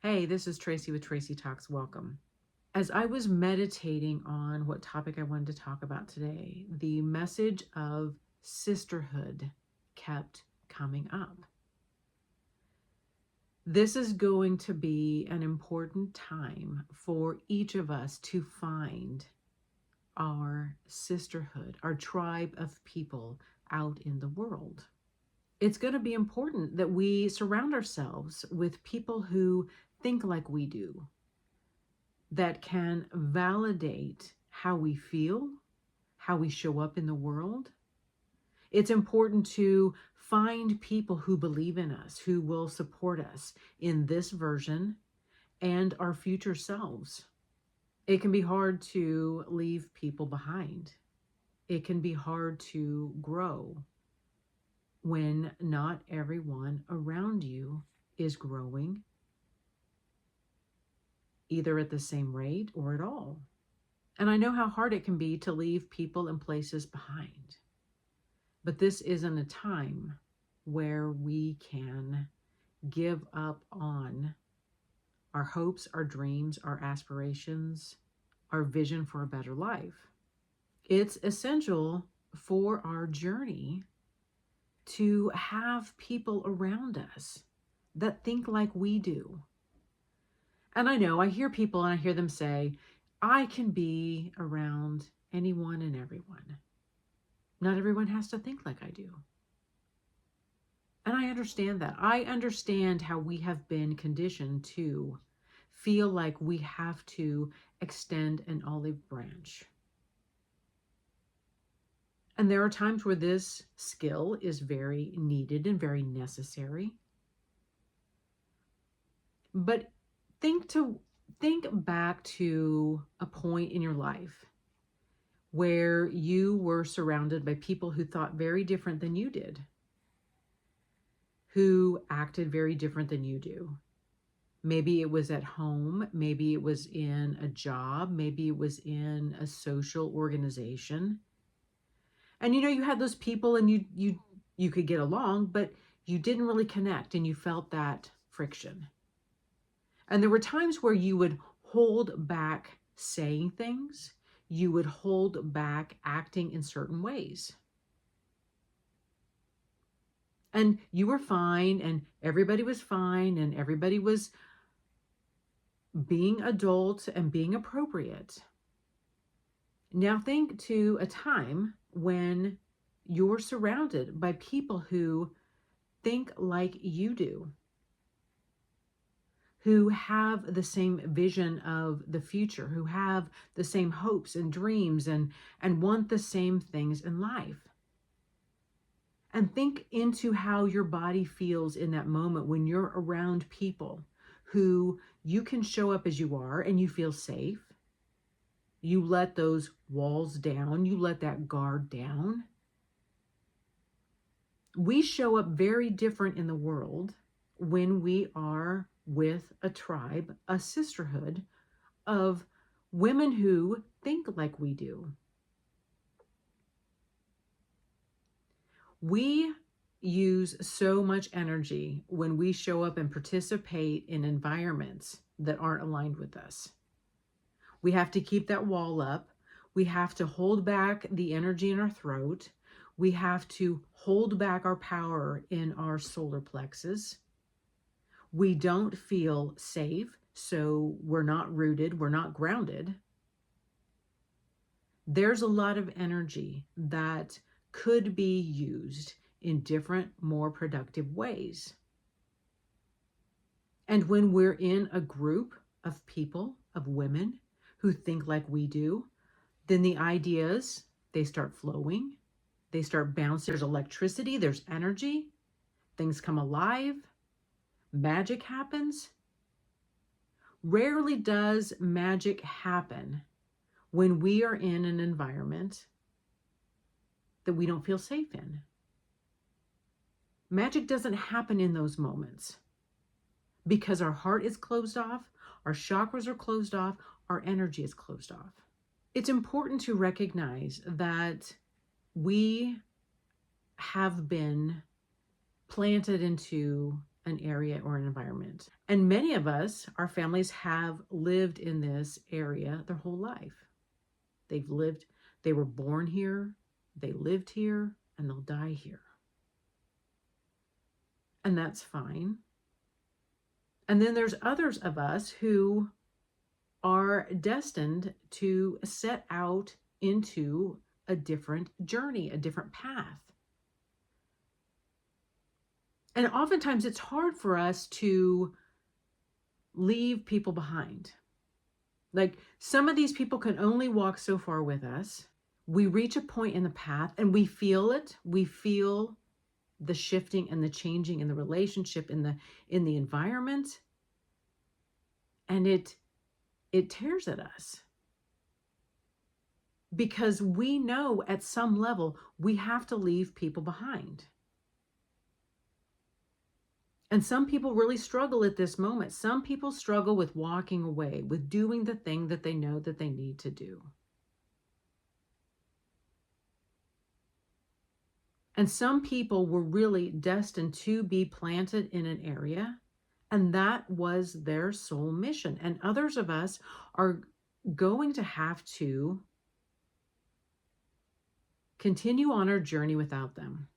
Hey, this is Tracy with Tracy Talks. Welcome. As I was meditating on what topic I wanted to talk about today, the message of sisterhood kept coming up. This is going to be an important time for each of us to find our sisterhood, our tribe of people out in the world. It's going to be important that we surround ourselves with people who think like we do, that can validate how we feel, how we show up in the world. It's important to find people who believe in us, who will support us in this version and our future selves. It can be hard to leave people behind. It can be hard to grow when not everyone around you is growing, either at the same rate or at all. And I know how hard it can be to leave people and places behind. But this isn't a time where we can give up on our hopes, our dreams, our aspirations, our vision for a better life. It's essential for our journey to have people around us that think like we do. And I know I hear people and I hear them say, I can be around anyone and everyone. Not everyone has to think like I do. And I understand that. I understand how we have been conditioned to feel like we have to extend an olive branch. And there are times where this skill is very needed and very necessary. But think back to a point in your life where you were surrounded by people who thought very different than you did, who acted very different than you do. Maybe it was at home, maybe it was in a job, maybe it was in a social organization. And you had those people and you could get along, but you didn't really connect and you felt that friction. And there were times where you would hold back saying things, you would hold back acting in certain ways. And you were fine, and everybody was fine, and everybody was being adult and being appropriate. Now think to a time when you're surrounded by people who think like you do, who have the same vision of the future, who have the same hopes and dreams and want the same things in life. And think into how your body feels in that moment when you're around people who you can show up as you are and you feel safe. You let those walls down, you let that guard down. We show up very different in the world when we are with a tribe, a sisterhood of women who think like we do. We use so much energy when we show up and participate in environments that aren't aligned with us. We have to keep that wall up. We have to hold back the energy in our throat. We have to hold back our power in our solar plexus. We don't feel safe, so we're not rooted, we're not grounded. There's a lot of energy that could be used in different, more productive ways. And when we're in a group of people, of women who think like we do, then the ideas, they start flowing, they start bouncing. There's electricity, there's energy, things come alive, magic happens. Rarely does magic happen when we are in an environment that we don't feel safe in. Magic doesn't happen in those moments because our heart is closed off, our chakras are closed off, our energy is closed off. It's important to recognize that we have been planted into an area or an environment. And many of us, our families have lived in this area their whole life. They were born here, they lived here, and they'll die here. And that's fine. And then there's others of us who are destined to set out into a different journey, a different path. And oftentimes it's hard for us to leave people behind. Like, some of these people can only walk so far with us. We reach a point in the path and we feel it. We feel the shifting and the changing in the relationship, in the environment. And it tears at us. Because we know at some level we have to leave people behind. And some people really struggle at this moment. Some people struggle with walking away, with doing the thing that they know that they need to do. And some people were really destined to be planted in an area, and that was their sole mission. And others of us are going to have to continue on our journey without them.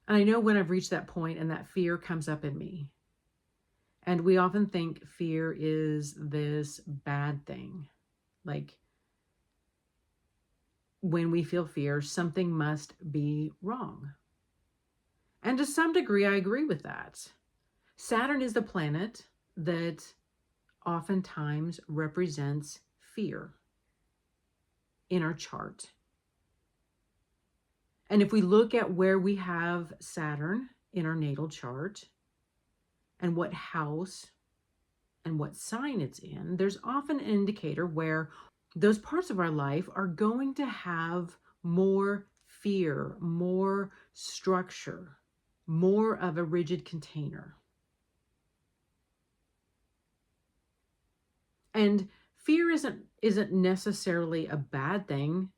And I know when I've reached that point and that fear comes up in me. And we often think fear is this bad thing. Like, when we feel fear, something must be wrong. And to some degree, I agree with that. Saturn is the planet that oftentimes represents fear in our chart. And if we look at where we have Saturn in our natal chart and what house and what sign it's in, there's often an indicator where those parts of our life are going to have more fear, more structure, more of a rigid container. And fear isn't necessarily a bad thing.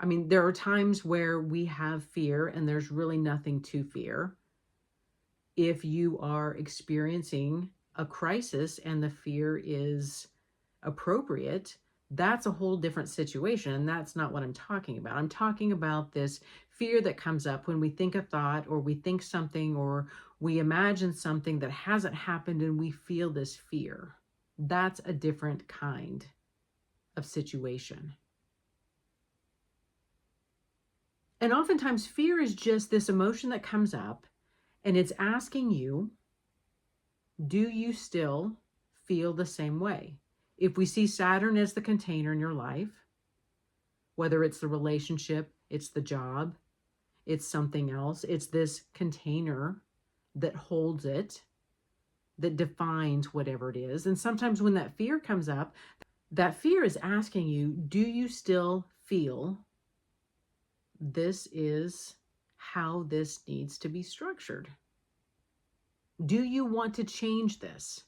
I mean, there are times where we have fear and there's really nothing to fear. If you are experiencing a crisis and the fear is appropriate, that's a whole different situation. And that's not what I'm talking about. I'm talking about this fear that comes up when we think a thought or we think something or we imagine something that hasn't happened and we feel this fear. That's a different kind of situation. And oftentimes fear is just this emotion that comes up and it's asking you, do you still feel the same way? If we see Saturn as the container in your life, whether it's the relationship, it's the job, it's something else, it's this container that holds it, that defines whatever it is. And sometimes when that fear comes up, that fear is asking you, do you still feel this is how this needs to be structured? Do you want to change this?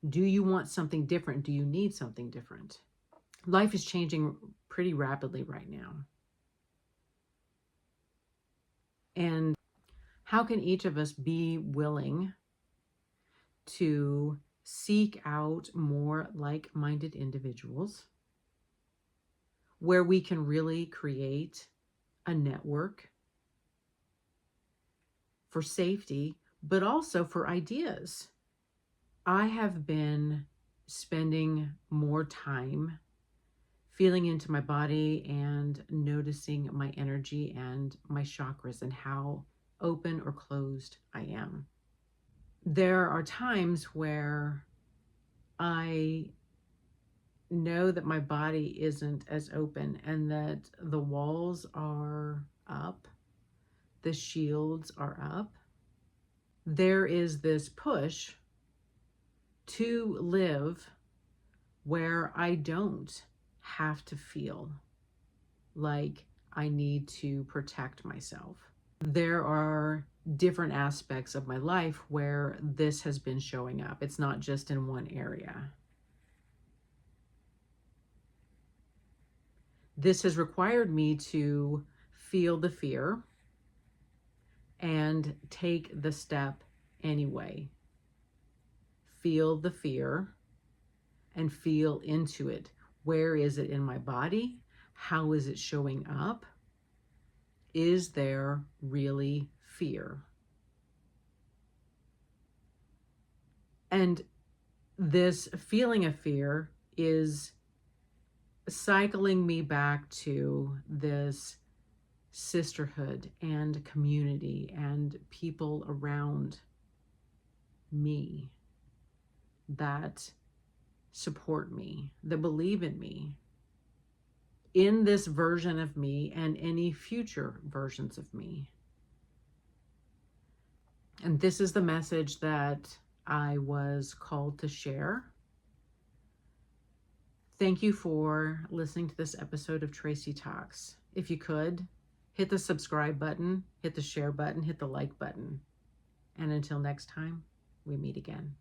Do you want something different? Do you need something different? Life is changing pretty rapidly right now. And how can each of us be willing to seek out more like-minded individuals where we can really create a network for safety, but also for ideas? I have been spending more time feeling into my body and noticing my energy and my chakras and how open or closed I am. There are times where I know that my body isn't as open and that the walls are up, the shields are up. There is this push to live where I don't have to feel like I need to protect myself. There are different aspects of my life where this has been showing up. It's not just in one area. This has required me to feel the fear and take the step anyway. Feel the fear and feel into it. Where is it in my body? How is it showing up? Is there really fear? And this feeling of fear is cycling me back to this sisterhood and community and people around me that support me, that believe in me, in this version of me and any future versions of me. And this is the message that I was called to share. Thank you for listening to this episode of Tracy Talks. If you could, hit the subscribe button, hit the share button, hit the like button. And until next time, we meet again.